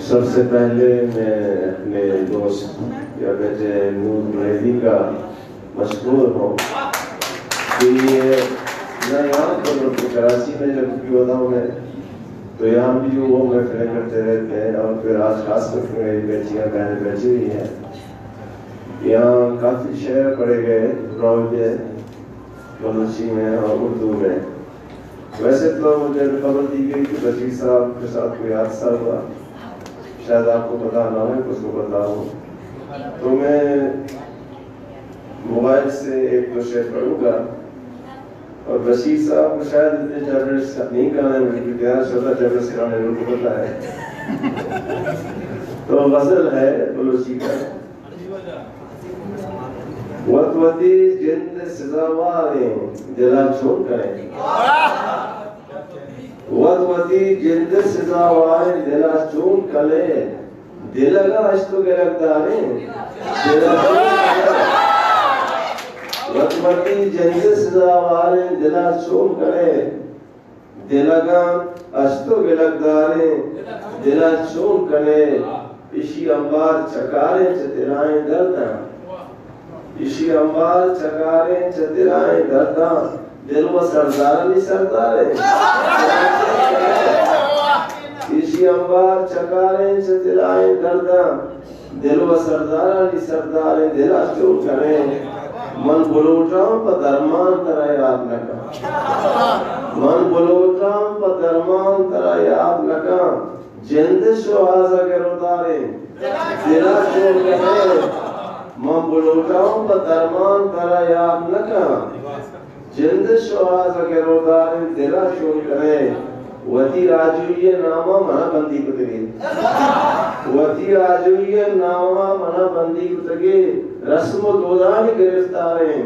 سب سے پہلے میں اپنے دوست کیا کہتے ہیں نور مہدی کا مشکور ہوں کہ میں یہاں پر کراچی میں جب بھی ہوتا ہوں میں تو یہاں بھی وہ محفلیں کرتے رہتے ہیں اور پھر آج خاص کر کے میری بیٹیاں بہنیں بیٹھی ہوئی ہیں. یہاں کافی شعر پڑھے گئے راوجے بلوچی میں اور اردو میں. ویسے تو مجھے خبر دی گئی کہ بشیر صاحب کے ساتھ کوئی حادثہ ہوا, شاید آپ کو پتا نہ ہو, کچھ کو پتا ہو, تو میں موبائل سے ایک دو شعر پڑھوں گا اور بشیر صاحب کو شاید اتنے ٹیبلٹس نہیں کرانے میں 13-14 ٹیبلٹس کرانے ان کو پتا ہے. تو غزل ہے بلوچی کا. وطوتی جند سزاواریں دلا چھوڑ کریں, وطوتی جند سزاواریں دلا چھوڑ کریں, دلگا اشتو گرگداریں دلا چھوڑ کریں, وطوتی جند سزاواریں دلا چھوڑ کریں, دلگا اشتو گرگداریں دلا چھوڑ کریں, اسی انبار چکاریں چترائیں درداں, اسی انبار چکاریں چترائیں درداں, دل و سردار علی سرداریں, اسی انبار چکاریں چترائیں درداں, دل و سردار علی سرداریں دلا چھوڑ کریں, من بلوٹاں پا درمان ترا یاد لکا, من بلوٹاں پا درمان ترا یاد لکا, جندش و آزا کے روداریں دلا چھوڑ کریں, من بلوٹاں پا درمان ترا یاد لکا, جندش و آزا کے روداریں دلا چھوڑ کریں, وطی آجوئی نامہ منہ بندی کتگی, وطی آجوئی نامہ منہ بندی کتگی, رسم و دودانی گرفتاریں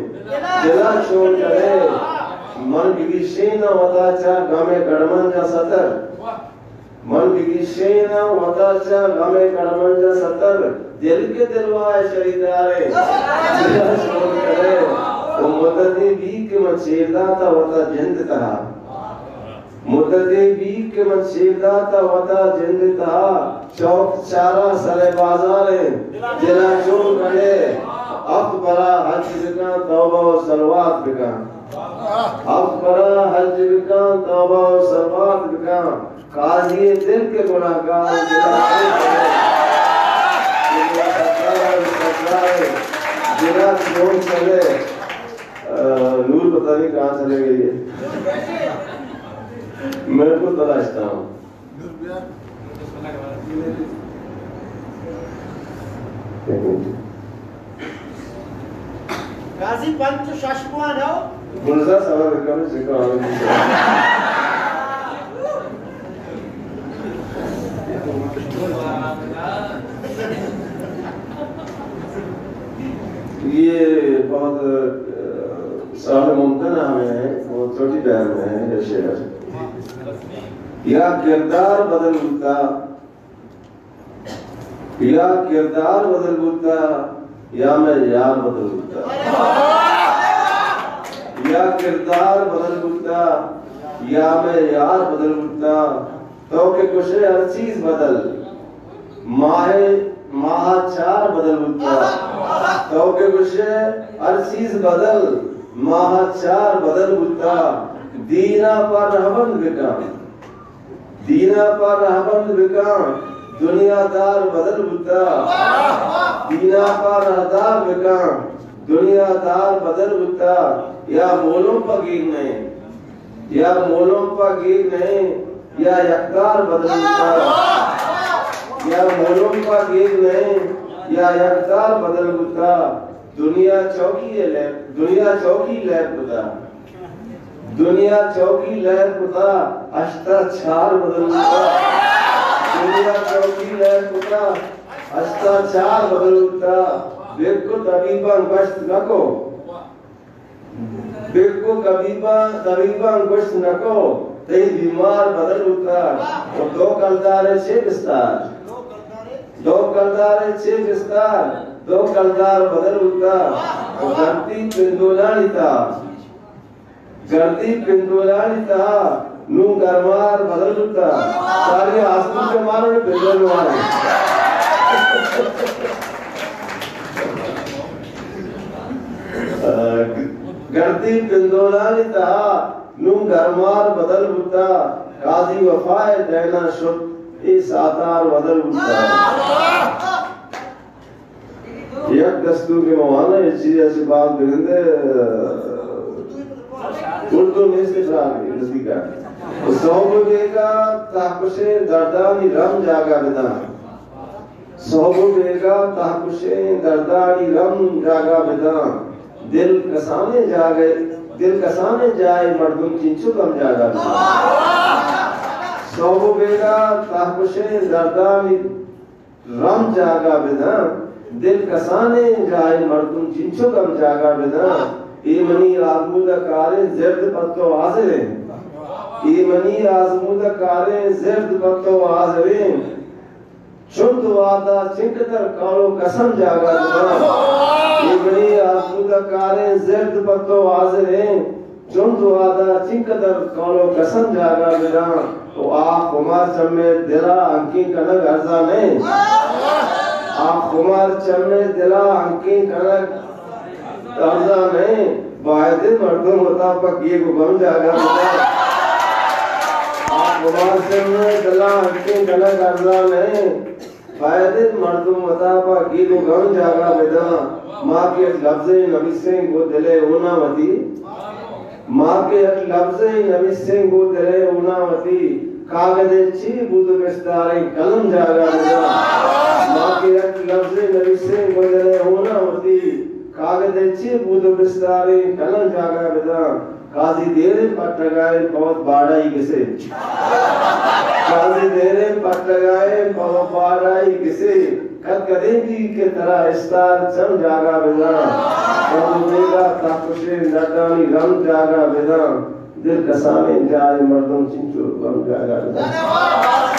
دلا چھوڑ کریں, من بگی شینا وطا چا گامے کڑمن جا ستر, من بگی شینا وطا چا گامے کڑمن جا ستر, دل کے دلوائے شہیداریں دلا چھوڑ کریں, وہ مددی بھی کہ من شیرداتا وطا جند تہا, مددی بھی کہ من شیرداتا وطا جند تہا, چوک چارہ سر بازاریں دلا چھوڑ کریں, اب برا حج بکان توبہ و سلوات بکان, اب برا حج بکان توبہ و سلوات بکان, قاضی دل کے گناہگار دلا چھوڑ کریں, دلا چھوڑ کریں. نور پتہ نہیں کہاں چلے گئی ہے, میں کو تلاشتا ہوں. غازی پنچ شاشموان ہو منظر سوال رکھا میں ذکر آنے یہ بہت سال ممکنہ میں ہے, وہ چھوٹی دیر میں ہے یہ شعر. یا کردار بدل ہوتا, یا کردار بدل ہوتا, یا میں یار بدل ہوتا, یا کردار بدل ہوتا, یا میں یار بدل ہوتا, تو کہ کچھ ہر چیز بدل, ماہ چار بدل ہوتا, تو کہ کچھ ہر چیز بدل, ماہ چار بدل ہوتا, دینا پر رہبند بکان, دینا پر رہبند بکان, دنیا دار بدل ہوتا, دینا پر رہدار بکان, دنیا دار بدل ہوتا, یا مولوں پا گیر نہیں, یا مولوں پا گیر نہیں, یا یکدار بدل ہوتا, یا مولوں پا گیر نہیں, یا یکدار بدل ہوتا, دنیا چوکی لیپ, دنیا چوکی لیپ ہوتا, دنیا چوکی لیپ ہوتا, اشتہ چھار بدل ہوتا, دنیا چوکی لیپ ہوتا, اشتہ چھار بدل ہوتا, بیکو طبیبان گشت نکو, بیکو طبیبان گشت نکو, تی بیمار بدل ہوتا, اور دو کلدارے چھ بستار, دو کلدارے چھ بستار, دو کلدار بدل ہوتا, اور دھرتی پندولانی تا, گردی پندولالی تا نو گرمار بدل ہوتا ساری آسمان کے ماروں نے پندول مارے گردی پندولالی تا نو گرمار بدل ہوتا قاضی وفائے دینا شد ای ساتار بدل ہوتا یک دستور کے مولانا یہ چیز ایسی بات بگندے اردو میں سے فرآگی نزدی کا صحبہ بیگا تحکشیں دردانی رم جاگا بدان صحبہ بیگا تحکشیں دردانی رم جاگا بدان دل کسانے جائے مردم چنچو کم جاگا بدان صحبہ بیگا تحکشیں دردانی رم جاگا بدان دل کسانے جائے مردم چنچو کم جاگا بدان ایمنی آزمودہ کاریں زرد پتو حاضریں ایمنی آزمودہ کاریں زرد پتو حاضریں چند وعدہ چنکتر کالو قسم جاگا بدان ایمنی آزمودہ کاریں زرد پتو حاضریں چند وعدہ چنکتر کالو قسم جاگا بدان تو آخ عمر چمے دلہ انکی کنگ ارزا نہیں آخ عمر چمے دلہ انکی کنگ ارزا نہیں باید مردم مطابق یہ کو بم جاگا بدان آخ عمر چمے دلہ انکی کنگ ارزا نہیں باید مردم مطابق یہ کو بم جاگا بدان ماں کے لفظ نبی سنگھ کو دلے اونا متی ماں کے لفظ نبی سنگھ کو دلے اونا متی کاغذ چی بود بستارے قلم جاگا بدان ماں کے لفظ نبی سنگھ کو دلے اونا متی کاغذ چی بود بستارے قلم جاگا بدان قاضی دیرے پٹ لگائے بہت باڑائی کسے قاضی دیرے پٹ لگائے بہت باڑائی کسے قد قدیمی کے طرح استار چم جاگا بدان قد میگا تاکشے نردانی رم جاگا بدان دل کسانے جائے مردم چنچو رم جاگا بدان